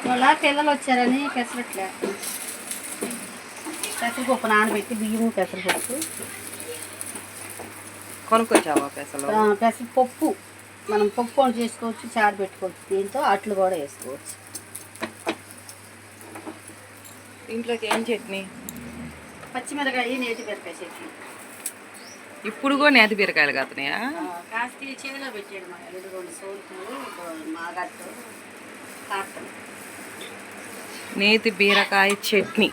ఇవాళ పిల్లలు వచ్చారని పెసరట్లే పెసరపప్పు నానబెట్టి బియ్యము పెసరపప్పు కొనుక్కొచ్చావా పెసరపప్పు మనం పప్పు వంట చేసుకోవచ్చు, చారు పెట్టుకోవచ్చు, దీంతో అట్లు కూడా వేసుకోవచ్చు. ఇంట్లోకి ఏం చట్నీ? పచ్చిమిరకాయ, నేతి బీరకాయ చట్నీ. ఇప్పుడు కూడా నేతి బీరకాయలు కాస్తున్నాయా? కాస్త చేలో పెట్టాడు మా 2 సోలుకులు మాగట్టు కాస్త నేతి బీరకాయ చట్నీ,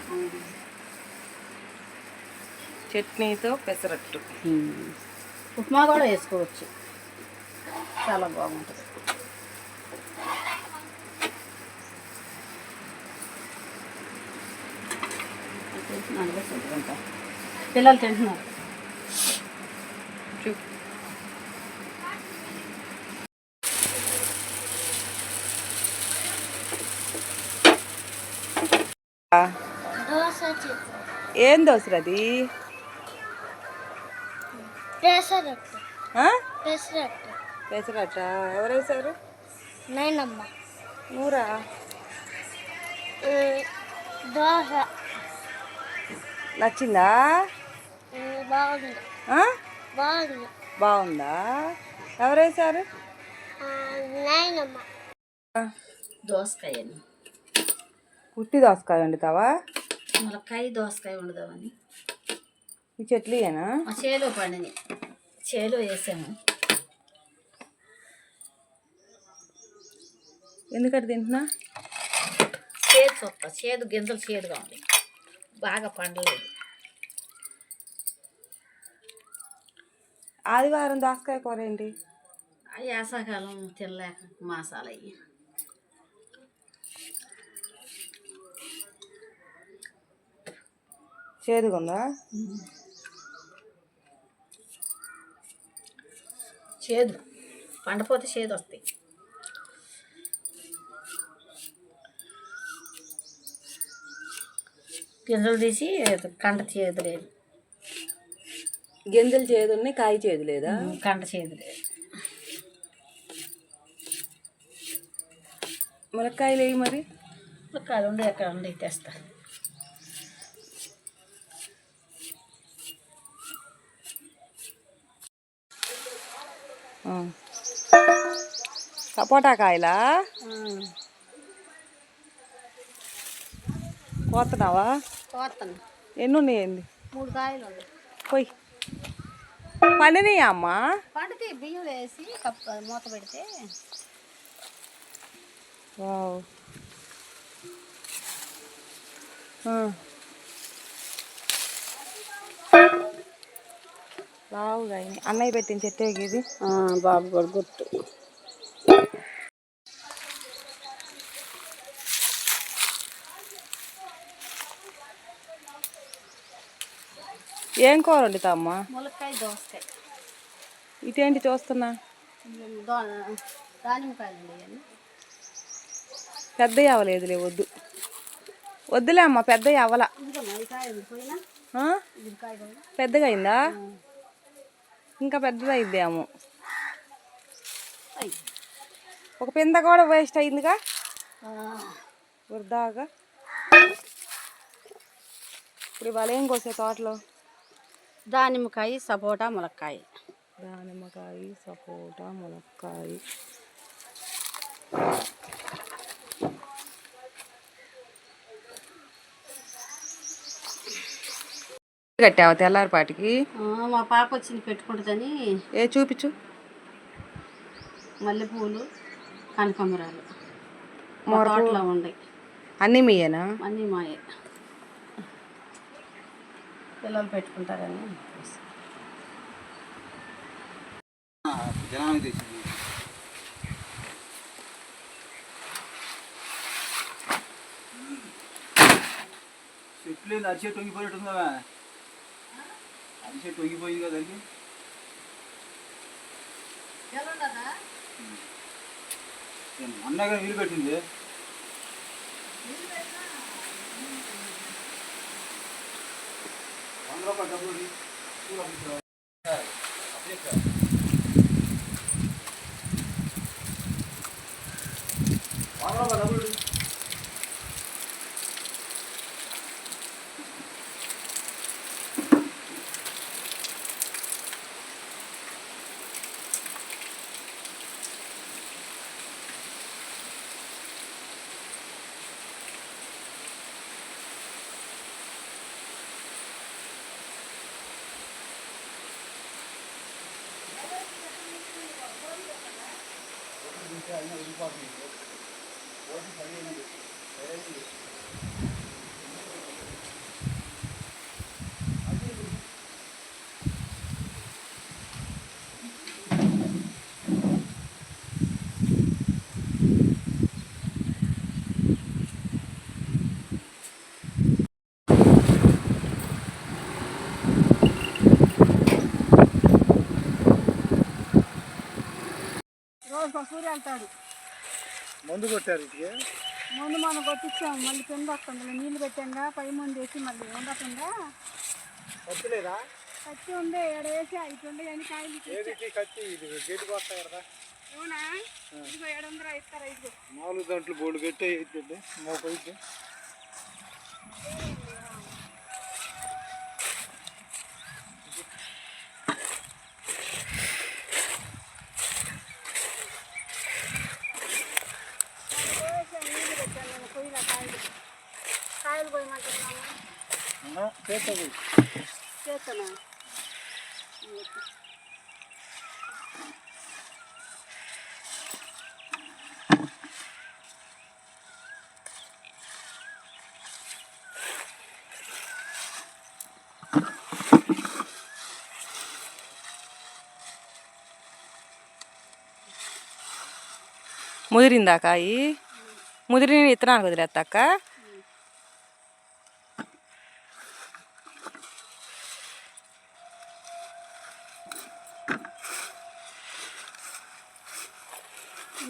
చట్నీతో పెసరట్టు. ఉప్మా కూడా వేసుకోవచ్చు, చాలా బాగుంటుంది. పిల్లలు తింటున్నారు. ఏం దోసరది? పెసరట్ట ఎవరేసారు? నేనమ్మ. నూరా? దోశ నచ్చిందా? బాగుంది. బాగుంది. బాగుందా? ఎవరేసారు? నేనమ్మ. దోసకాయ, పుట్టి దోసకాయ వండుతావా? ములక్కాయ దోసకాయ వండుదామని. ఈ చెట్లుయేనా? చేలో పండిని, చేలో వేసాము. ఎందుకంటే తింటున్నా? చేదు చొక్క, చేదు గింజలు చేదుగా ఉంది, బాగా పండలేదు. ఆదివారం దోసకాయ కూర ఏంటి? వేసాకాలం తినలేక మాసాలు అయ్యి. చేదుగా ఉందా? చేదు పండపోతే చేదు వస్తాయి. గింజలు తీసి కండ చేదు లేదు. గింజలు చేదు ఉన్నాయి, కాయ చేదు లేదా? కండ చేదు లేదు. ములక్కాయలు వేయి మరి. ములక్కాయలు ఉండి ఎక్కడ ఉండి తెస్తా. సపోటా కాయలా కోతున్నావా? కోస్తాను. ఎన్ని ఉన్నాయండి? 3 కాయలు ఉన్నాయి. పోయి పండినయా అమ్మా? పండితే బియ్యం వేసి కప్పు మూత పెడితే. వావ్. లావుగా అన్నయ్య పెట్టిన చెట్టే ఇది. బాబు కూడా గుర్తు. ఏం కూర వండుతా అమ్మా? ములక్కాయ దోసకాయ. ఇటేంటి చూస్తున్నా? దానిమ్మకాయలు అండి. పెద్దవి అవ్వలేదులే, వద్దు వద్దులే అమ్మ, పెద్దవి అవ్వల. పెద్దగా అయిందా? ఇంకా పెద్దది అయిద్దేమో. ఒక పింద కూడా వేస్ట్ అయిందిగా వృధాగా. ఇప్పుడు ఇవాళ ఏం కోసే తోటలో? దానిమ్మకాయ, సపోటా, ములక్కాయ. దానిమ్మకాయ, సపోటా, ములక్కాయ. కట్టావా తెల్లారిపాటికి? మా పాప వచ్చింది పెట్టుకుంటుందని. ఏ చూపించు. మల్లెపూలు, కనకాంబరాలు మా తోటలో ఉన్నాయి. అన్నీ మీయేనా? అన్నీ మాయే. పిల్లలు పెట్టుకుంటారని. చెట్లు అరిసెట్టు వంగిపోయినట్టుందా? అరిసెట్టు వంగిపోయింది కదా దానికి. అన్నగా నీళ్ళు పెట్టింది. ₹100 డబ్బులు $100 డబ్బులు రోజు కసూరి వెళ్తాడు. మందు కొట్టారు ఇది ముందు మనం కొట్టించాము, మళ్ళీ కింద వస్తుంది నీళ్ళు పెట్టాంగా, పై ముందు వేసి మళ్ళీ ఉండకుండా కత్తిలేదా కత్తి ఉంది ఎడవేసి అయిపోయింది కానీ కాయలు కత్తి ఇది గేటుకు వస్తాయి కదా అవునా. ఇదిగో 700 ఇస్తారా? ఇదిగో 4 గంటలు బోర్డు కట్టి అయిపోయింది మోపైతే నీళ్ళు పెట్టాను నేను పొయ్యిలో కాయలు పోయమంటున్నాను. చేస్తానా? ముదిరిందా కాయి? ముదిరిన విత్తనాలు వదిలేస్తాక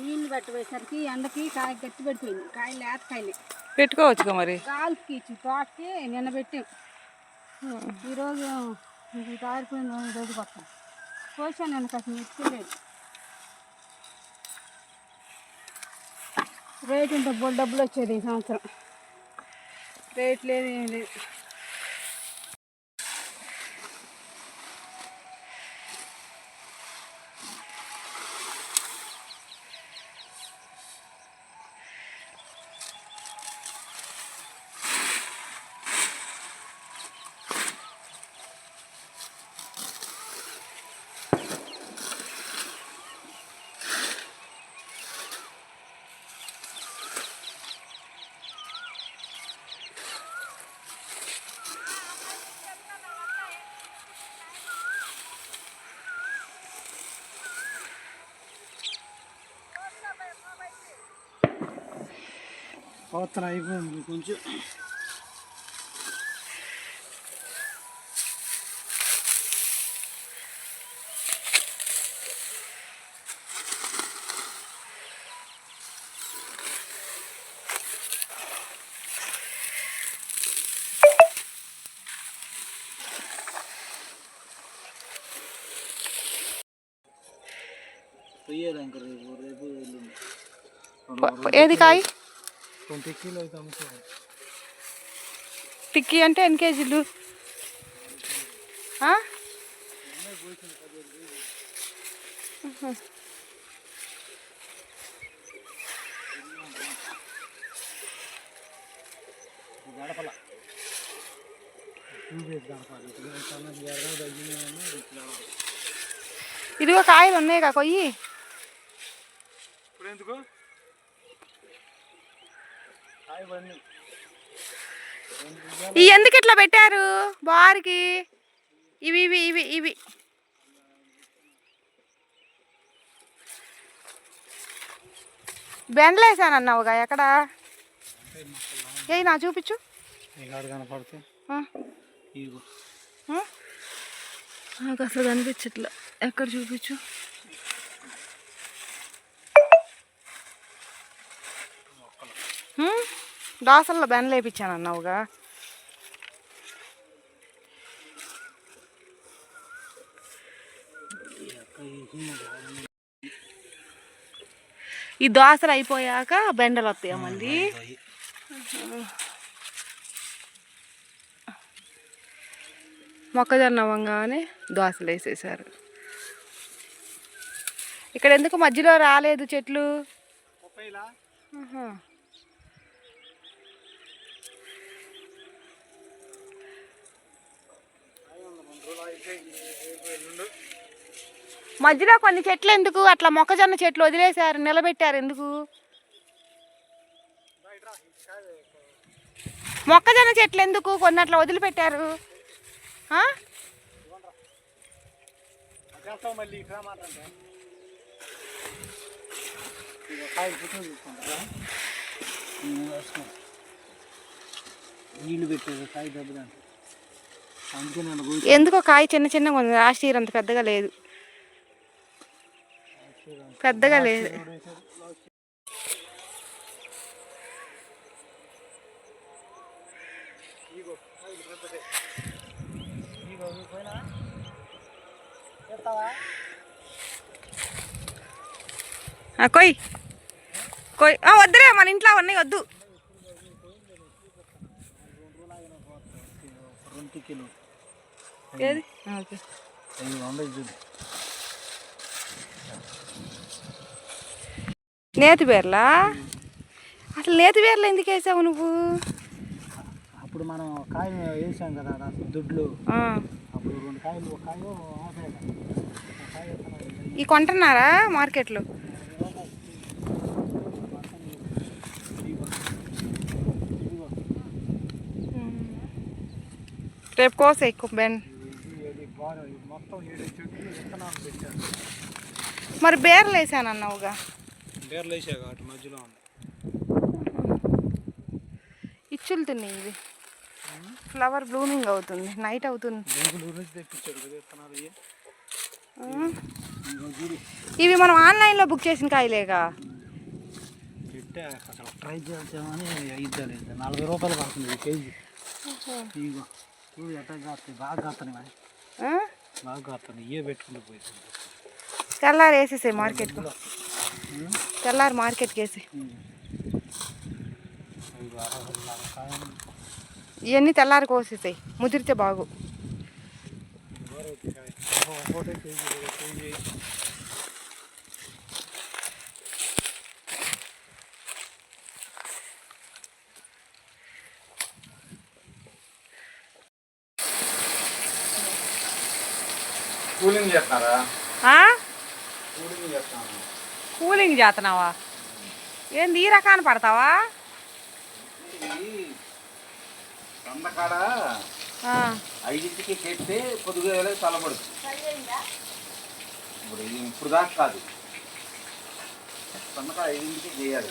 నీళ్ళు పెట్టబోయేసరికి ఎండకి కాయ గట్టి పడిపోయింది. కాయలు లేత కాయలు పెట్టుకోవచ్చుగా మరి. గాలికి ఇచ్చి తోటకి నిన్న పెట్టాం. ఈరోజు ఇది కారిపోయింది. రోజు పక్కన కోసాను నేను కాస్త ఎత్తుకోలేదు. రేటు ఉంటే బోల్ డబ్బులు వచ్చేది ఈ సంవత్సరం. రేట్ లేదు ఏం లేదు. కోతన అయిపోయింది కొంచెం. ఏది కాయ? 20 కిలో అయితే అమ్ముకోవాలి. టిక్కీ అంటే ఎన్ని కేజీలు? ఇదిగో కాయలు ఉన్నాయి కా కొయ్యి. ఇప్పుడు ఎందుకు ఈ ఎందుకు ఇట్లా పెట్టారు బారికి? ఇవి ఇవి ఇవి ఇవి బెండలు వేసానన్నావుగా, ఎక్కడ? ఏ నా చూపించు. కనపడితే నాకు అసలు కనిపించట్లా, ఎక్కడ చూపించు. దోసల్లో బెండలు వేయించానన్నావుగా. ఈ దోసలు అయిపోయాక బెండలు వస్తాయా మళ్ళీ? మొక్కజొన్న అవ్వగానే దోసలు వేసేసారు. ఇక్కడ ఎందుకు మధ్యలో రాలేదు చెట్లు? మధ్యలో కొన్ని చెట్లు ఎందుకు అట్లా మొక్కజొన్న చెట్లు వదిలేశారు, నిలబెట్టారు ఎందుకు? మొక్కజొన్న చెట్లు ఎందుకు కొన్ని అట్లా వదిలిపెట్టారు? ఆ? మళ్ళీ ఇక్కడ మాట్లాడే కాయలు పుట్టిన తీసుకుంటారా? నీళ్ళు పెట్టేది కాయ దెబ్బదంటే అందుకే నేను ఎందుకో కాయ చిన్న చిన్నగా ఉంది. లాస్ట్ ఇయర్ అంత పెద్దగా లేదు. పెద్దగా లేదు. కొయ్ కొయ్ వద్దురే, మన ఇంట్లో అవన్నీ వద్దు. 2 కిలో ఏది? ఓకే. 500 నేతి బీరలా? అసలు నేతి బీరలు ఎందుకు వేసావు నువ్వు? అప్పుడు మనం కాయ వేసాం కదా దుడ్లు, అప్పుడు 2 కాయలు, ఒక కాయ ఈ కొంటున్నారా మార్కెట్లో? రేపు కోసే బెండ్ మొత్తం 7 చెట్లు విత్తనాలు పెట్టారు. మరి బీరలు వేసాను అన్నావుగా? బీరలు వేసా కాబట్టి మధ్యలో ఉంది. ఇచ్చులు తిన్నాయి. ఇది ఫ్లవర్ బ్లూమింగ్ అవుతుంది, నైట్ అవుతుంది. బెంగుళూరు నుంచి తెప్పించాడు కదా విత్తనాలు. ఇవి మనం ఆన్లైన్లో బుక్ చేసిన కాయలేగా? పెట్టా అక్కడ ట్రై చేద్దామని. 40 రూపాయలు పడుతుంది కేజీ. ఇగో చూడు ఎట్లా కాస్తాయి, బాగా కాస్తాయి, బాగా కాస్తాయి. ఇవే పెట్టుకుంటూ పోయింది. తెల్లారి వేసేసాయి మార్కెట్లో. తెల్లారి మార్కెట్కి వేసి ఇవన్నీ తెల్లారి కోసేసాయి, ముదిరితే బాగు. కూలింగ్ చేస్తున్నారా? కూలింగ్ చేస్తున్నావా? ఏంది ఈ రకాన్ని పడతావా? సన్నకాడ 5కి చేస్తే కొద్దిగా చల్లబడుతుంది. ఇప్పుడు దాకా కాదు, సన్నకాడ 5కి చేయాలి.